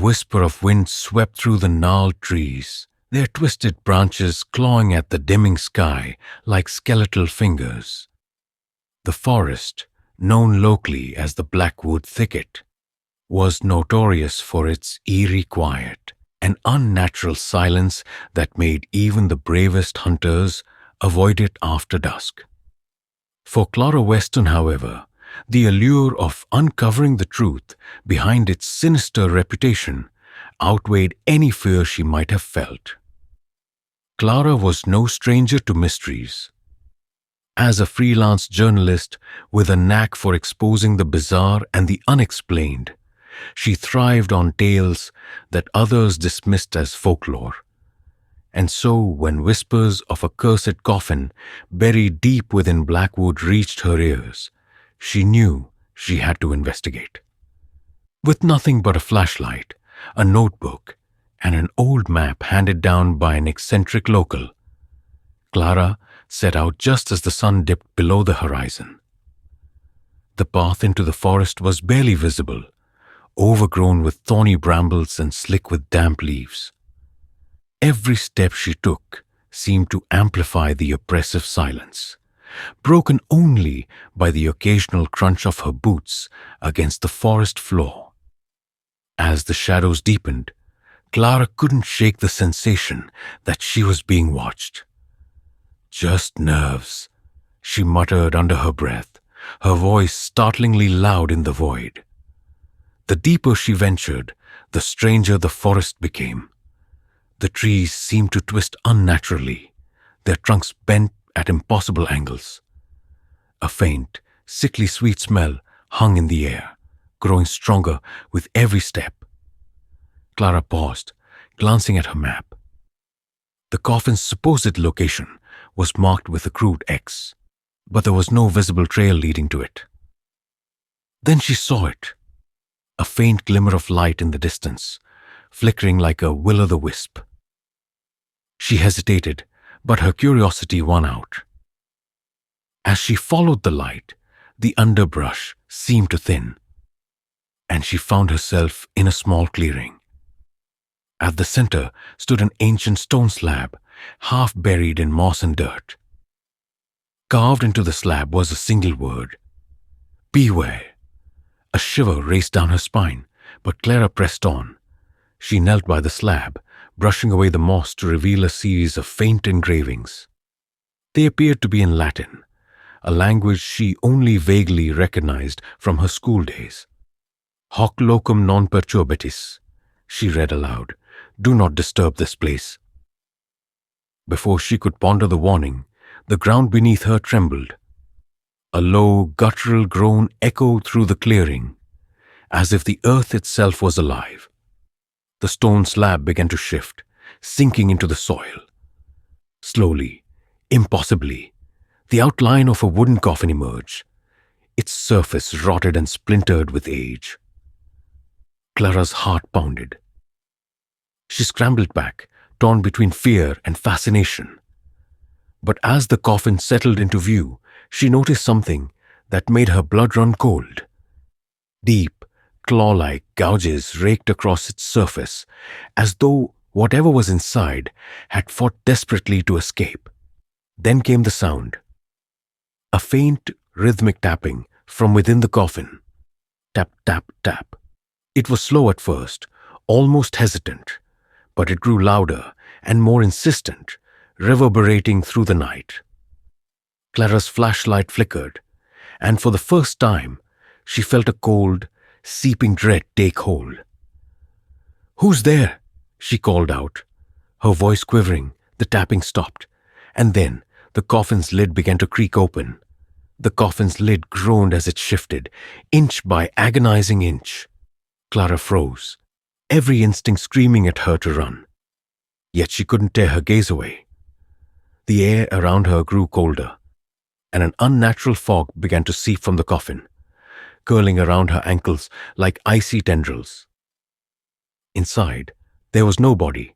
whisper of wind swept through the gnarled trees, their twisted branches clawing at the dimming sky like skeletal fingers. The forest, known locally as the Blackwood Thicket, was notorious for its eerie quiet, an unnatural silence that made even the bravest hunters avoid it after dusk. For Clara Weston, however, the allure of uncovering the truth behind its sinister reputation outweighed any fear she might have felt. Clara was no stranger to mysteries. As a freelance journalist with a knack for exposing the bizarre and the unexplained, she thrived on tales that others dismissed as folklore. And so, when whispers of a cursed coffin buried deep within Blackwood reached her ears, she knew she had to investigate. With nothing but a flashlight, a notebook, and an old map handed down by an eccentric local, Clara set out just as the sun dipped below the horizon. The path into the forest was barely visible, overgrown with thorny brambles and slick with damp leaves. Every step she took seemed to amplify the oppressive silence, broken only by the occasional crunch of her boots against the forest floor. As the shadows deepened, Clara couldn't shake the sensation that she was being watched. "Just nerves," she muttered under her breath, her voice startlingly loud in the void. The deeper she ventured, the stranger the forest became. The trees seemed to twist unnaturally, their trunks bent at impossible angles. A faint, sickly sweet smell hung in the air, growing stronger with every step. Clara paused, glancing at her map. The coffin's supposed location was marked with a crude X, but there was no visible trail leading to it. Then she saw it, a faint glimmer of light in the distance, flickering like a will-o'-the-wisp. She hesitated, but her curiosity won out. As she followed the light, the underbrush seemed to thin, and she found herself in a small clearing. At the center stood an ancient stone slab, half buried in moss and dirt. Carved into the slab was a single word: "Beware." A shiver raced down her spine, but Clara pressed on. She knelt by the slab, brushing away the moss to reveal a series of faint engravings. They appeared to be in Latin, a language she only vaguely recognized from her school days. "Hoc locum non perturbatis," she read aloud. "Do not disturb this place." Before she could ponder the warning, the ground beneath her trembled. A low, guttural groan echoed through the clearing, as if the earth itself was alive. The stone slab began to shift, sinking into the soil. Slowly, impossibly, the outline of a wooden coffin emerged, its surface rotted and splintered with age. Clara's heart pounded. She scrambled back, torn between fear and fascination. But as the coffin settled into view, she noticed something that made her blood run cold. Deep, claw-like gouges raked across its surface, as though whatever was inside had fought desperately to escape. Then came the sound. A faint, rhythmic tapping from within the coffin. Tap, tap, tap. It was slow at first, almost hesitant, but it grew louder and more insistent, reverberating through the night. Clara's flashlight flickered, and for the first time, she felt a cold, seeping dread take hold. "Who's there?" she called out. Her voice quivering, the tapping stopped, and then the coffin's lid began to creak open. The coffin's lid groaned as it shifted, inch by agonizing inch. Clara froze, every instinct screaming at her to run. Yet she couldn't tear her gaze away. The air around her grew colder, and an unnatural fog began to seep from the coffin, curling around her ankles like icy tendrils. Inside, there was no body,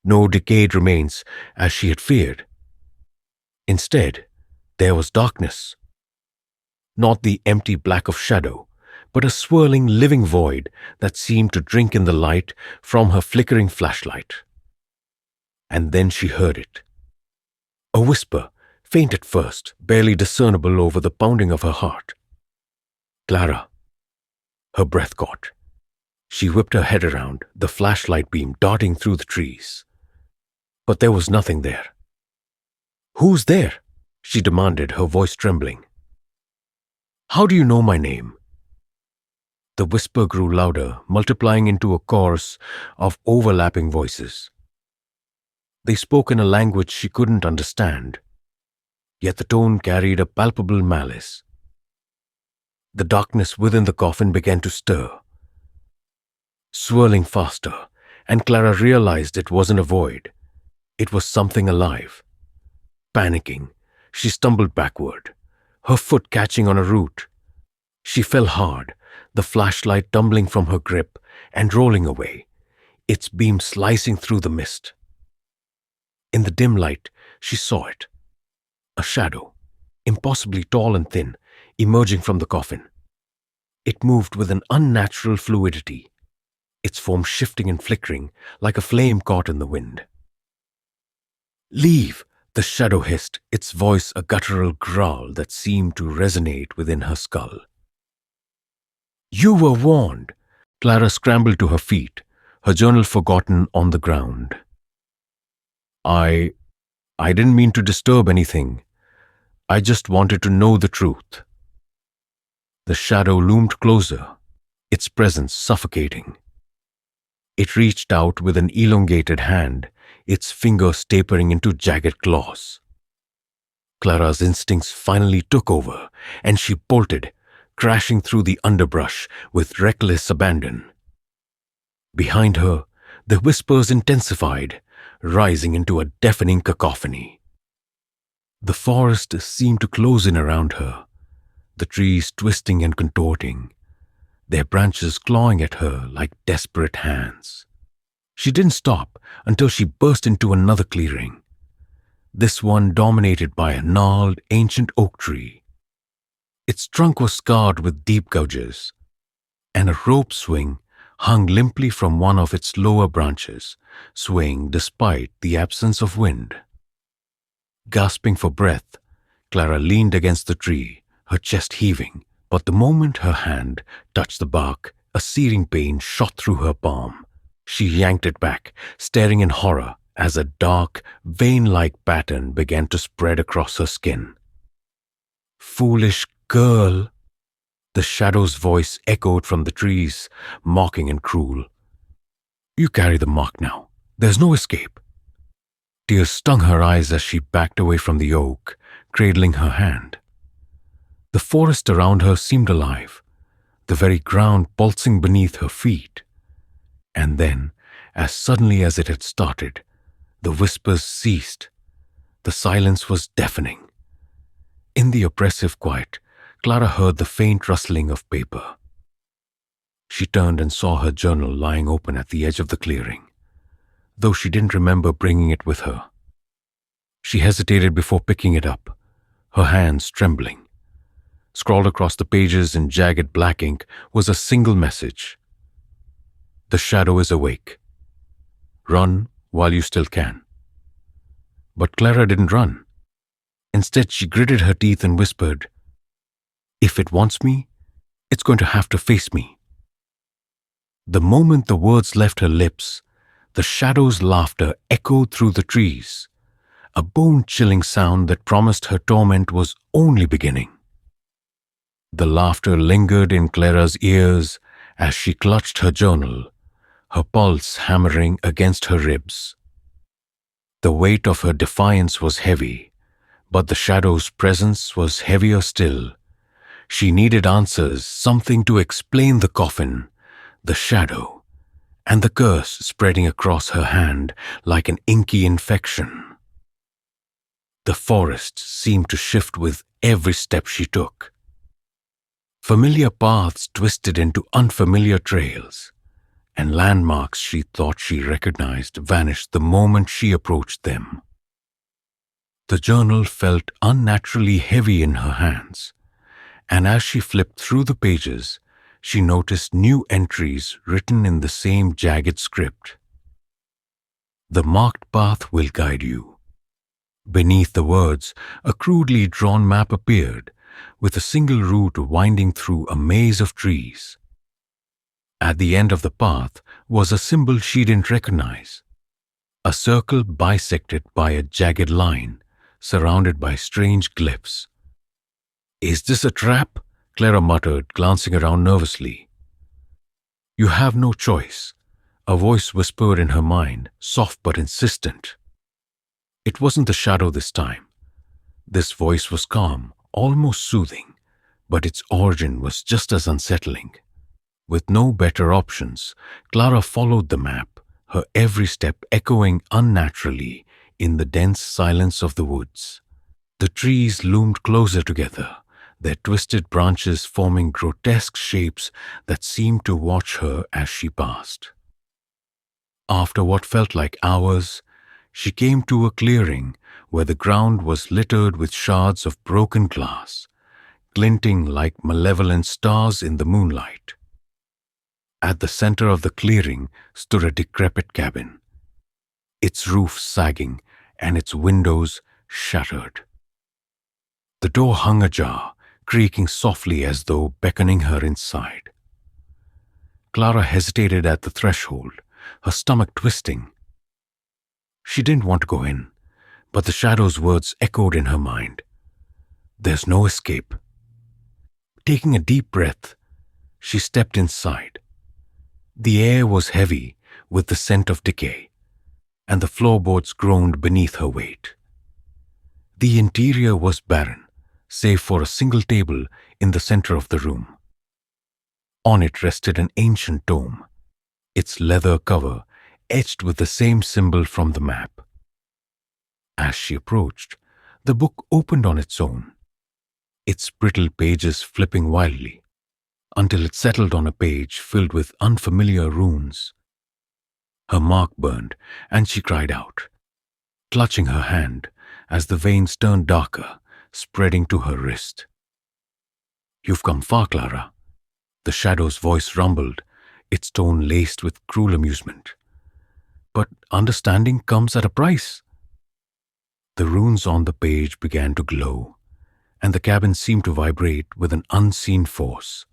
no decayed remains as she had feared. Instead, there was darkness. Not the empty black of shadow, but a swirling, living void that seemed to drink in the light from her flickering flashlight. And then she heard it. A whisper, faint at first, barely discernible over the pounding of her heart. "Clara." Her breath caught. She whipped her head around, the flashlight beam darting through the trees. But there was nothing there. "Who's there?" she demanded, her voice trembling. "How do you know my name?" The whisper grew louder, multiplying into a chorus of overlapping voices. They spoke in a language she couldn't understand, yet the tone carried a palpable malice. The darkness within the coffin began to stir, swirling faster, and Clara realized it wasn't a void. It was something alive. Panicking, she stumbled backward, her foot catching on a root. She fell hard, the flashlight tumbling from her grip and rolling away, its beam slicing through the mist. In the dim light, she saw it. A shadow, impossibly tall and thin, emerging from the coffin. It moved with an unnatural fluidity, its form shifting and flickering like a flame caught in the wind. "Leave!" the shadow hissed, its voice a guttural growl that seemed to resonate within her skull. "You were warned." Clara scrambled to her feet, her journal forgotten on the ground. I didn't mean to disturb anything. I just wanted to know the truth." The shadow loomed closer, its presence suffocating. It reached out with an elongated hand, its fingers tapering into jagged claws. Clara's instincts finally took over, and she bolted, crashing through the underbrush with reckless abandon. Behind her, the whispers intensified, rising into a deafening cacophony. The forest seemed to close in around her, the trees twisting and contorting, their branches clawing at her like desperate hands. She didn't stop until she burst into another clearing, this one dominated by a gnarled, ancient oak tree. Its trunk was scarred with deep gouges, and a rope swing hung limply from one of its lower branches, swaying despite the absence of wind. Gasping for breath, Clara leaned against the tree, her chest heaving, but the moment her hand touched the bark, a searing pain shot through her palm. She yanked it back, staring in horror as a dark, vein-like pattern began to spread across her skin. "Foolish girl!" The shadow's voice echoed from the trees, mocking and cruel. "You carry the mark now. There's no escape." Tears stung her eyes as she backed away from the oak, cradling her hand. The forest around her seemed alive, the very ground pulsing beneath her feet. And then, as suddenly as it had started, the whispers ceased. The silence was deafening. In the oppressive quiet, Clara heard the faint rustling of paper. She turned and saw her journal lying open at the edge of the clearing, though she didn't remember bringing it with her. She hesitated before picking it up, her hands trembling. Scrawled across the pages in jagged black ink was a single message. "The shadow is awake. Run while you still can." But Clara didn't run. Instead, she gritted her teeth and whispered, "If it wants me, it's going to have to face me." The moment the words left her lips, the shadow's laughter echoed through the trees, a bone-chilling sound that promised her torment was only beginning. The laughter lingered in Clara's ears as she clutched her journal, her pulse hammering against her ribs. The weight of her defiance was heavy, but the shadow's presence was heavier still. She needed answers, something to explain the coffin, the shadow, and the curse spreading across her hand like an inky infection. The forest seemed to shift with every step she took. Familiar paths twisted into unfamiliar trails, and landmarks she thought she recognized vanished the moment she approached them. The journal felt unnaturally heavy in her hands, and as she flipped through the pages, she noticed new entries written in the same jagged script. The marked path will guide you. Beneath the words, a crudely drawn map appeared, with a single route winding through a maze of trees. At the end of the path was a symbol she didn't recognize. A circle bisected by a jagged line, surrounded by strange glyphs. "Is this a trap?" Clara muttered, glancing around nervously. "You have no choice," a voice whispered in her mind, soft but insistent. It wasn't the shadow this time. This voice was calm, almost soothing, but its origin was just as unsettling. With no better options, Clara followed the map, her every step echoing unnaturally in the dense silence of the woods. The trees loomed closer together, their twisted branches forming grotesque shapes that seemed to watch her as she passed. After what felt like hours, she came to a clearing where the ground was littered with shards of broken glass, glinting like malevolent stars in the moonlight. At the center of the clearing stood a decrepit cabin, its roof sagging and its windows shattered. The door hung ajar, creaking softly as though beckoning her inside. Clara hesitated at the threshold, her stomach twisting. She didn't want to go in, but the shadow's words echoed in her mind. "There's no escape." Taking a deep breath, she stepped inside. The air was heavy with the scent of decay, and the floorboards groaned beneath her weight. The interior was barren, save for a single table in the center of the room. On it rested an ancient tome, its leather cover etched with the same symbol from the map. As she approached, the book opened on its own, its brittle pages flipping wildly, until it settled on a page filled with unfamiliar runes. Her mark burned, and she cried out, clutching her hand as the veins turned darker, spreading to her wrist. "You've come far, Clara," the shadow's voice rumbled, its tone laced with cruel amusement. "But understanding comes at a price." The runes on the page began to glow, and the cabin seemed to vibrate with an unseen force.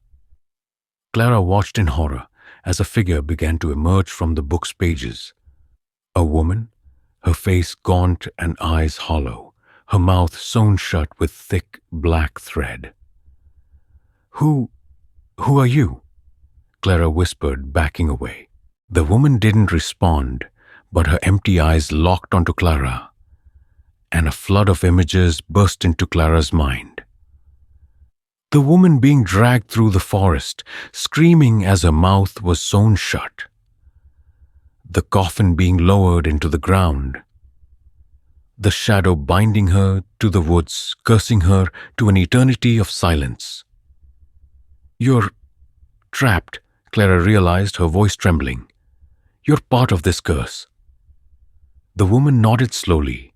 Clara watched in horror as a figure began to emerge from the book's pages. A woman, her face gaunt and eyes hollow, her mouth sewn shut with thick black thread. Who are you?" Clara whispered, backing away. The woman didn't respond, but her empty eyes locked onto Clara, and a flood of images burst into Clara's mind. The woman being dragged through the forest, screaming as her mouth was sewn shut. The coffin being lowered into the ground. The shadow binding her to the woods, cursing her to an eternity of silence. "You're trapped," Clara realized, her voice trembling. "You're part of this curse." The woman nodded slowly,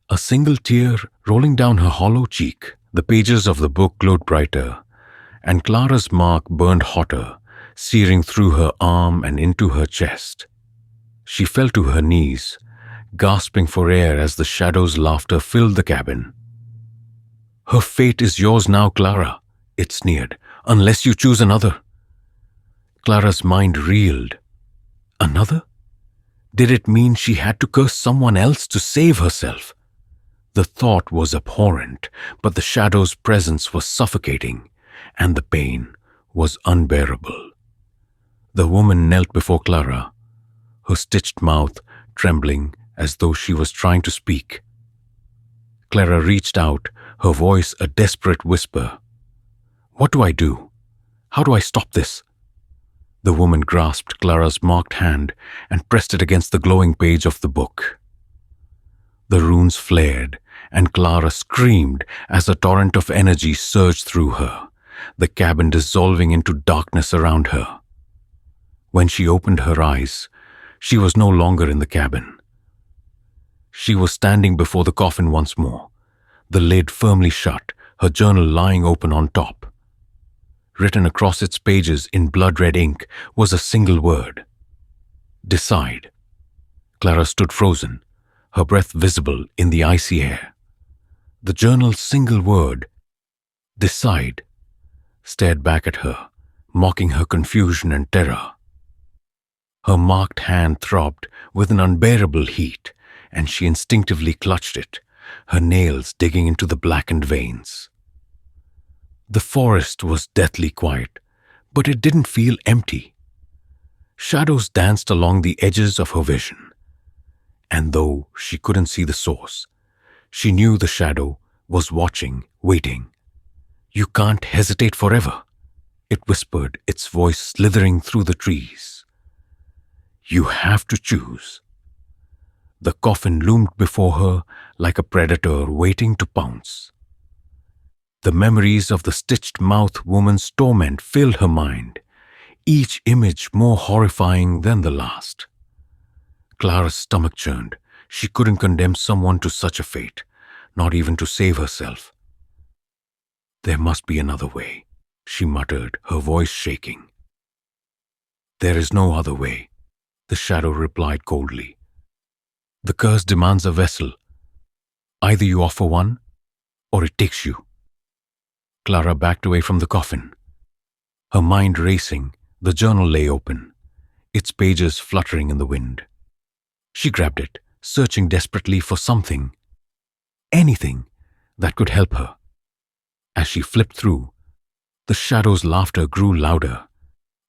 a single tear rolling down her hollow cheek. The pages of the book glowed brighter, and Clara's mark burned hotter, searing through her arm and into her chest. She fell to her knees, gasping for air as the shadow's laughter filled the cabin. "Her fate is yours now, Clara," it sneered, "unless you choose another." Clara's mind reeled. Another? Did it mean she had to curse someone else to save herself? The thought was abhorrent, but the shadow's presence was suffocating, and the pain was unbearable. The woman knelt before Clara, her stitched mouth trembling as though she was trying to speak. Clara reached out, her voice a desperate whisper. "What do I do? How do I stop this?" The woman grasped Clara's marked hand and pressed it against the glowing page of the book. The runes flared, and Clara screamed as a torrent of energy surged through her, the cabin dissolving into darkness around her. When she opened her eyes, she was no longer in the cabin. She was standing before the coffin once more, the lid firmly shut, her journal lying open on top. Written across its pages in blood-red ink was a single word: decide. Clara stood frozen, her breath visible in the icy air. The journal's single word, decide, stared back at her, mocking her confusion and terror. Her marked hand throbbed with an unbearable heat, and she instinctively clutched it, her nails digging into the blackened veins. The forest was deathly quiet, but it didn't feel empty. Shadows danced along the edges of her vision, and though she couldn't see the source, she knew the shadow was watching, waiting. "You can't hesitate forever," it whispered, its voice slithering through the trees. "You have to choose." The coffin loomed before her like a predator waiting to pounce. The memories of the stitched-mouth woman's torment filled her mind, each image more horrifying than the last. Clara's stomach churned. She couldn't condemn someone to such a fate, not even to save herself. "There must be another way," she muttered, her voice shaking. "There is no other way," the shadow replied coldly. "The curse demands a vessel. Either you offer one, or it takes you." Clara backed away from the coffin. Her mind racing, the journal lay open, its pages fluttering in the wind. She grabbed it, searching desperately for something, anything, that could help her. As she flipped through, the shadow's laughter grew louder,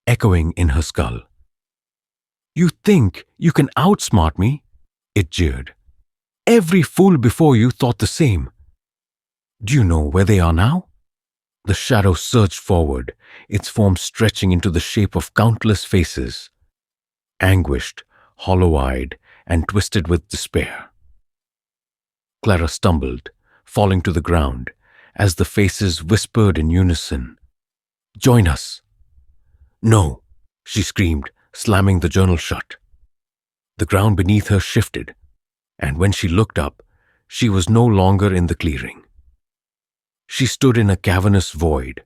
echoing in her skull. "You think you can outsmart me?" it jeered. "Every fool before you thought the same. Do you know where they are now?" The shadow surged forward, its form stretching into the shape of countless faces, anguished, hollow-eyed, and twisted with despair. Clara stumbled, falling to the ground, as the faces whispered in unison, "Join us." "No," she screamed, slamming the journal shut. The ground beneath her shifted, and when she looked up, she was no longer in the clearing. She stood in a cavernous void,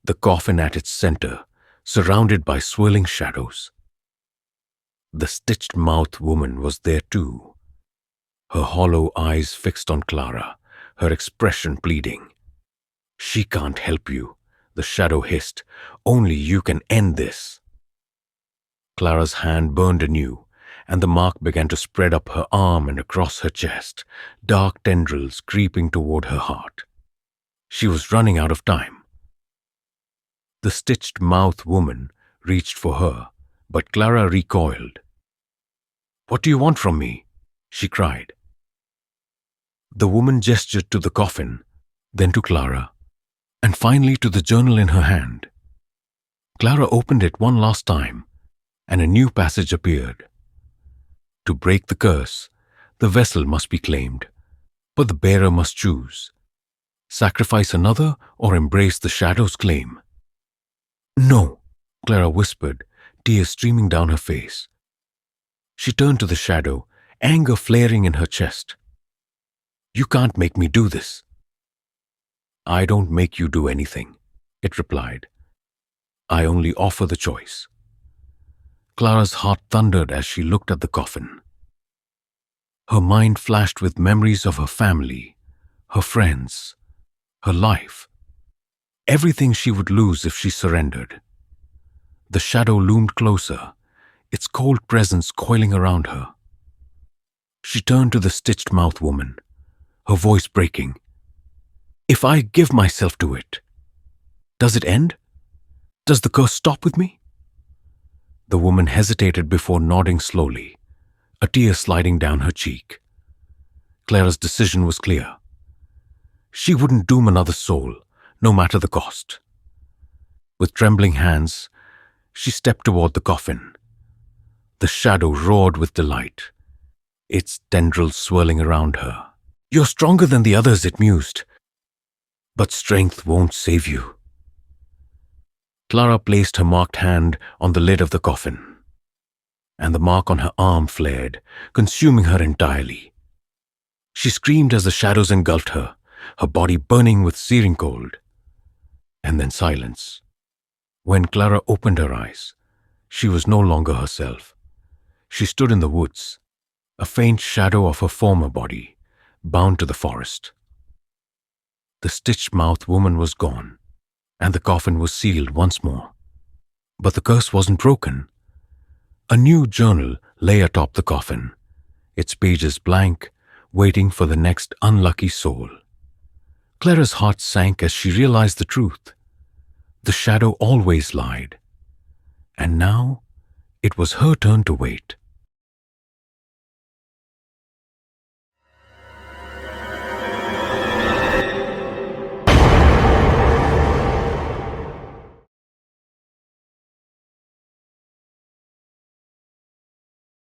the coffin at its center, surrounded by swirling shadows. The stitched-mouthed woman was there too, her hollow eyes fixed on Clara, her expression pleading. "She can't help you," the shadow hissed. "Only you can end this." Clara's hand burned anew, and the mark began to spread up her arm and across her chest, dark tendrils creeping toward her heart. She was running out of time. The stitched-mouthed woman reached for her, but Clara recoiled. "What do you want from me?" she cried. The woman gestured to the coffin, then to Clara, and finally to the journal in her hand. Clara opened it one last time, and a new passage appeared. To break the curse, the vessel must be claimed, but the bearer must choose: sacrifice another or embrace the shadow's claim. "No," Clara whispered, tears streaming down her face. She turned to the shadow, anger flaring in her chest. "You can't make me do this." "I don't make you do anything," it replied. "I only offer the choice." Clara's heart thundered as she looked at the coffin. Her mind flashed with memories of her family, her friends, her life, everything she would lose if she surrendered. The shadow loomed closer, its cold presence coiling around her. She turned to the stitched-mouthed woman, her voice breaking. "If I give myself to it, does it end? Does the curse stop with me?" The woman hesitated before nodding slowly, a tear sliding down her cheek. Clara's decision was clear. She wouldn't doom another soul, no matter the cost. With trembling hands, she stepped toward the coffin. The shadow roared with delight, its tendrils swirling around her. "You're stronger than the others," it mused. "But strength won't save you." Clara placed her marked hand on the lid of the coffin, and the mark on her arm flared, consuming her entirely. She screamed as the shadows engulfed her, her body burning with searing cold. And then silence. When Clara opened her eyes, she was no longer herself. She stood in the woods, a faint shadow of her former body, bound to the forest. The stitched-mouthed woman was gone, and the coffin was sealed once more. But the curse wasn't broken. A new journal lay atop the coffin, its pages blank, waiting for the next unlucky soul. Clara's heart sank as she realized the truth. The shadow always lied. And now it was her turn to wait.